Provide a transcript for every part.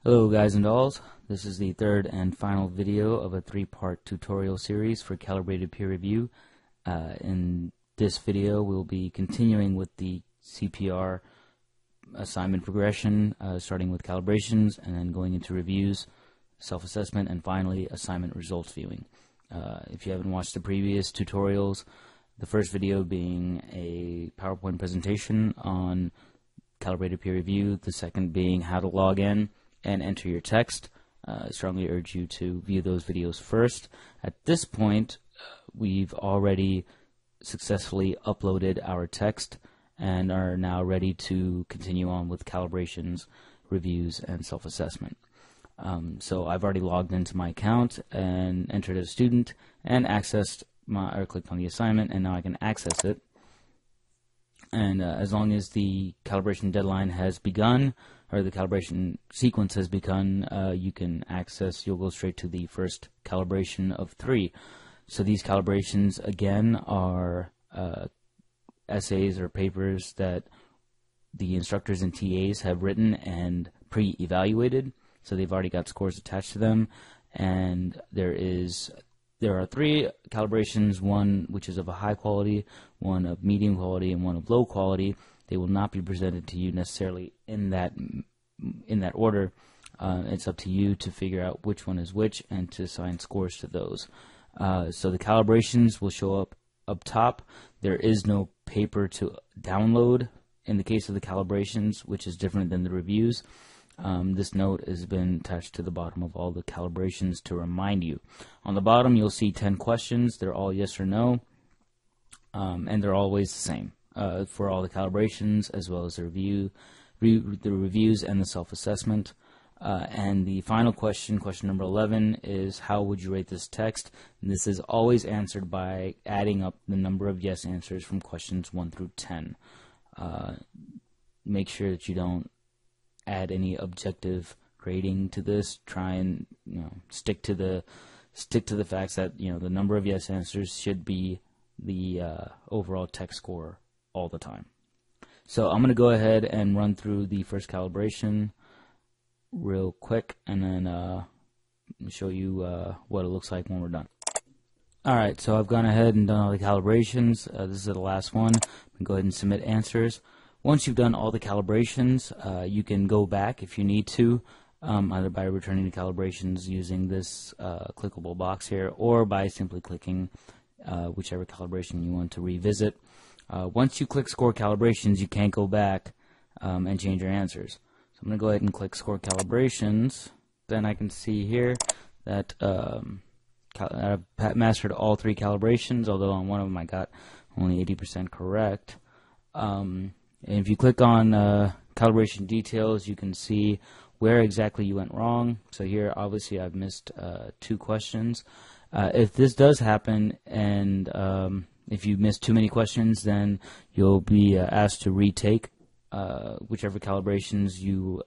Hello guys and dolls, this is the third and final video of a three-part tutorial series for Calibrated Peer Review. In this video we'll be continuing with the CPR assignment progression, starting with calibrations and then going into reviews, self-assessment, and finally assignment results viewing. If you haven't watched the previous tutorials, the first video being a PowerPoint presentation on Calibrated Peer Review, the second being how to log in and enter your text. I strongly urge you to view those videos first. At this point, we've already successfully uploaded our text and are now ready to continue on with calibrations, reviews, and self-assessment. So I've already logged into my account and entered as a student and accessed or clicked on the assignment, and now I can access it. And as long as the calibration deadline has begun, or the calibration sequence has begun, you'll go straight to the first calibration of 3. So these calibrations, again, are essays or papers that the instructors and TAs have written and pre-evaluated. So they've already got scores attached to them. And there are 3 calibrations, one which is of a high quality, one of medium quality, and one of low quality. They will not be presented to you necessarily in that order. It's up to you to figure out which one is which and to assign scores to those. So the calibrations will show up top. There is no paper to download in the case of the calibrations, which is different than the reviews. This note has been attached to the bottom of all the calibrations to remind you. On the bottom you'll see 10 questions. They're all yes or no, and they're always the same for all the calibrations, as well as the reviews and the self-assessment. And the final question, question number 11, is how would you rate this text? And this is always answered by adding up the number of yes answers from questions 1 through 10. Make sure that you don't add any objective grading to this. Try and stick to the facts that the number of yes answers should be the overall text score all the time. So I'm going to go ahead and run through the first calibration real quick, and then show you what it looks like when we're done. Alright, so I've gone ahead and done all the calibrations. This is the last one. Go ahead and submit answers. Once you've done all the calibrations, you can go back if you need to, either by returning the calibrations using this clickable box here, or by simply clicking whichever calibration you want to revisit. Once you click Score Calibrations, you can't go back and change your answers. So I'm going to go ahead and click Score Calibrations. Then I can see here that I've mastered all 3 calibrations, although on one of them I got only 80% correct. And if you click on calibration details, you can see where exactly you went wrong. So here, obviously, I've missed 2 questions. If this does happen, and if you miss too many questions, then you'll be asked to retake whichever calibrations you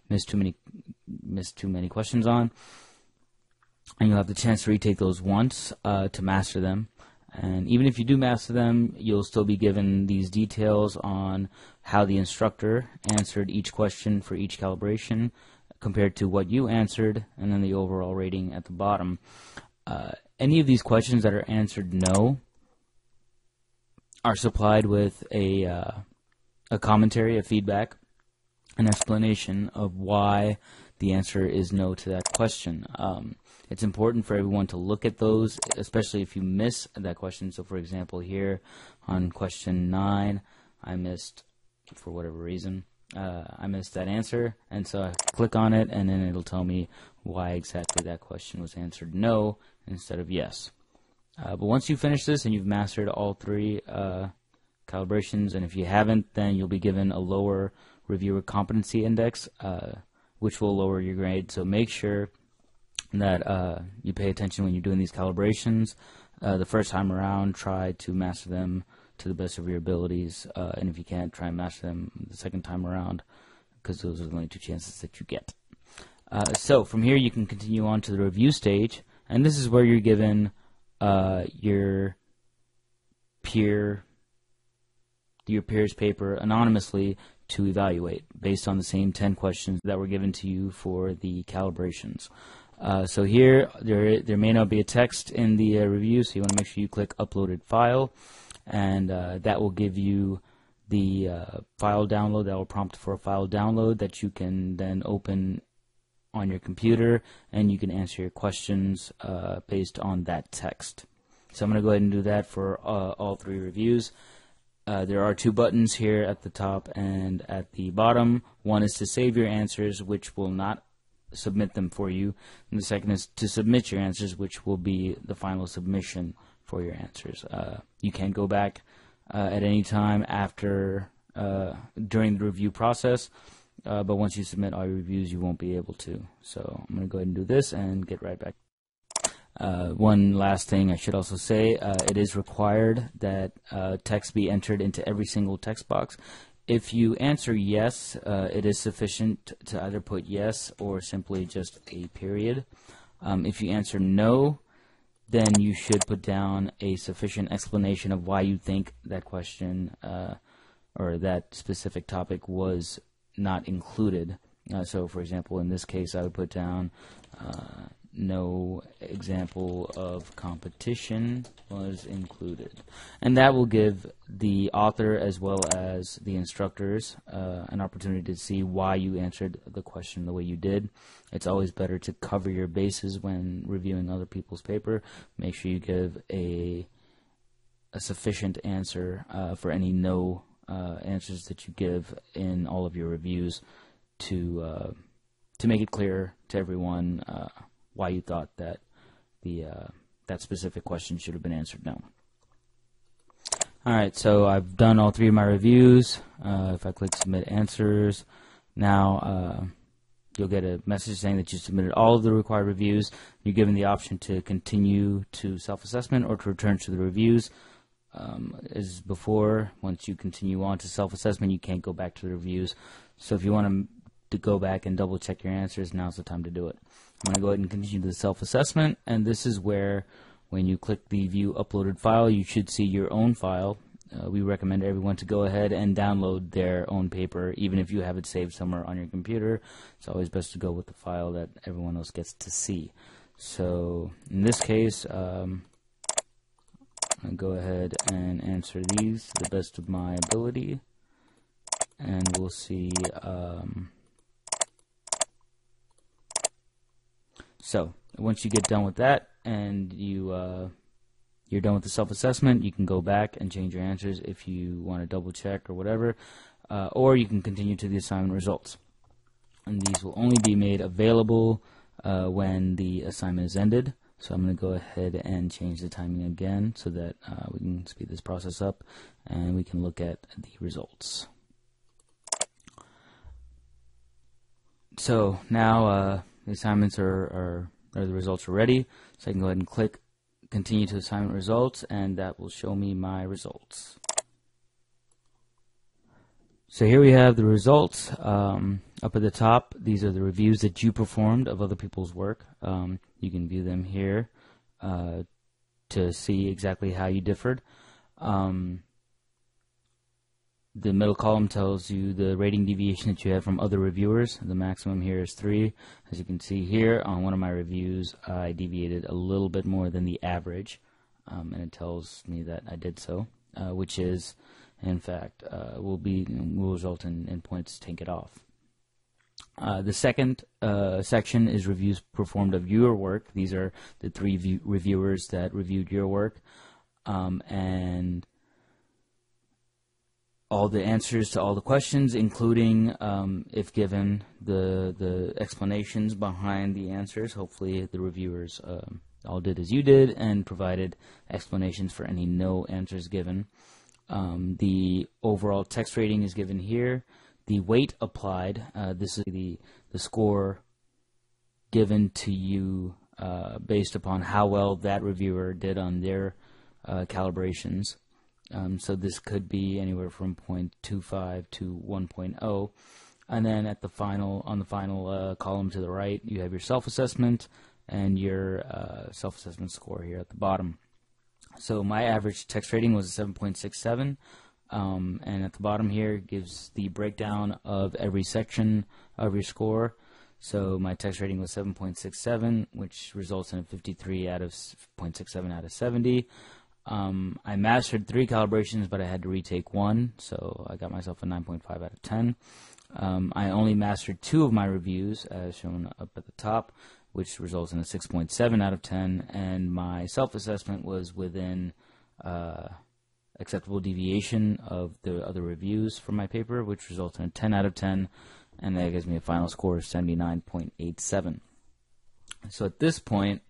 missed too many questions on, and you'll have the chance to retake those once to master them. And even if you do master them, you'll still be given these details on how the instructor answered each question for each calibration compared to what you answered, and then the overall rating at the bottom. Any of these questions that are answered no are supplied with a commentary, a feedback, an explanation of why the answer is no to that question. It's important for everyone to look at those, especially if you miss that question. So for example, here on question 9, I missed, for whatever reason, I missed that answer, and so I click on it, and then it'll tell me why exactly that question was answered no instead of yes. But once you finish this and you've mastered all 3 calibrations, and if you haven't, then you'll be given a lower reviewer competency index, which will lower your grade. So make sure that you pay attention when you're doing these calibrations. The first time around, try to master them to the best of your abilities, and if you can't, try and master them the second time around, because those are the only 2 chances that you get. So from here you can continue on to the review stage, and this is where you're given your peer's paper anonymously to evaluate based on the same 10 questions that were given to you for the calibrations. So here, there may not be a text in the review, so you want to make sure you click Uploaded File, and that will give you the file download. That will prompt for a file download that you can then open on your computer, and you can answer your questions based on that text. So I'm going to go ahead and do that for all 3 reviews. There are 2 buttons here at the top and at the bottom. One is to save your answers, which will not submit them for you, and the second is to submit your answers, which will be the final submission for your answers. You can go back at any time after during the review process, but once you submit all your reviews, you won't be able to. So I'm going to go ahead and do this and get right back. One last thing I should also say, it is required that text be entered into every single text box. If you answer yes, it is sufficient to either put yes or simply just a period. If you answer no, then you should put down a sufficient explanation of why you think that question or that specific topic was not included. So for example, in this case, I would put down no example of competition was included, and that will give the author as well as the instructors an opportunity to see why you answered the question the way you did. It's always better to cover your bases when reviewing other people's paper. Make sure you give a sufficient answer for any no answers that you give in all of your reviews to make it clear to everyone why you thought that that specific question should have been answered no. Alright, so I've done all 3 of my reviews. If I click Submit Answers, now you'll get a message saying that you submitted all of the required reviews. You're given the option to continue to self-assessment or to return to the reviews. As before, once you continue on to self-assessment, you can't go back to the reviews. So if you want to go back and double check your answers, now's the time to do it. I'm going to go ahead and continue the self-assessment, and this is where when you click the View Uploaded File, you should see your own file. We recommend everyone to go ahead and download their own paper, even if you have it saved somewhere on your computer. It's always best to go with the file that everyone else gets to see. So in this case, I'll go ahead and answer these to the best of my ability, and we'll see. So once you get done with that and you're done with the self-assessment, you can go back and change your answers if you want to double check or whatever, or you can continue to the assignment results. And these will only be made available when the assignment is ended. So I'm going to go ahead and change the timing again so that we can speed this process up and we can look at the results. So now the assignments or the results are ready, so I can go ahead and click Continue to Assignment Results, and that will show me my results. So here we have the results. Up at the top, these are the reviews that you performed of other people's work. You can view them here to see exactly how you differed. The middle column tells you the rating deviation that you have from other reviewers. The maximum here is 3. As you can see here, on one of my reviews, I deviated a little bit more than the average, and it tells me that I did so, which is, in fact, will result in points taken off. The second section is reviews performed of your work. These are the 3 reviewers that reviewed your work, and all the answers to all the questions, including, if given, the explanations behind the answers. Hopefully the reviewers all did as you did and provided explanations for any no answers given. The overall text rating is given here. The weight applied, this is the score given to you based upon how well that reviewer did on their calibrations. So this could be anywhere from 0.25 to 1.0. And then at the on the final column to the right, you have your self-assessment and your self-assessment score here at the bottom. So my average text rating was a 7.67. And at the bottom here it gives the breakdown of every section of your score. So my text rating was 7.67, which results in a 53 out of 0.67 out of 70. I mastered 3 calibrations, but I had to retake 1, so I got myself a 9.5 out of 10. I only mastered 2 of my reviews, as shown up at the top, which results in a 6.7 out of 10, and my self-assessment was within acceptable deviation of the other reviews for my paper, which results in a 10 out of 10, and that gives me a final score of 79.87. So at this point,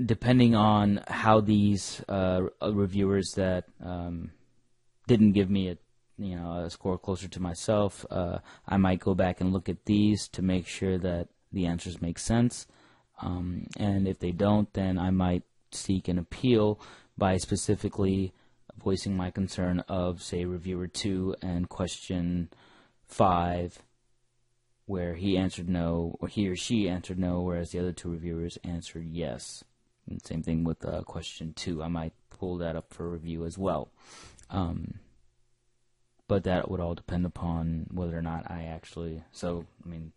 depending on how these reviewers that didn't give me a score closer to myself, I might go back and look at these to make sure that the answers make sense. And if they don't, then I might seek an appeal by specifically voicing my concern of, say, reviewer 2 and question 5, where he answered no, or he or she answered no, whereas the other 2 reviewers answered yes. And same thing with question 2. I might pull that up for review as well. But that would all depend upon whether or not I actually,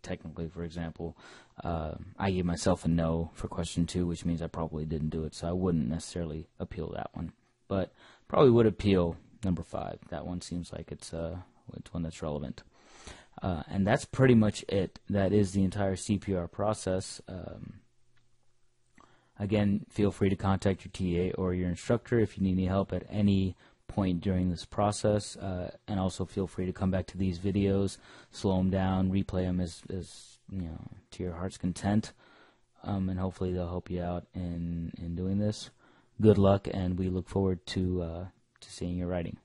technically, for example, I gave myself a no for question 2, which means I probably didn't do it, so I wouldn't necessarily appeal that one. But probably would appeal number 5. That one seems like it's one that's relevant. And that's pretty much it. That is the entire CPR process. Again, feel free to contact your TA or your instructor if you need any help at any point during this process, and also feel free to come back to these videos, slow them down, replay them as to your heart's content, and hopefully they'll help you out in doing this. Good luck, and we look forward to seeing your writing.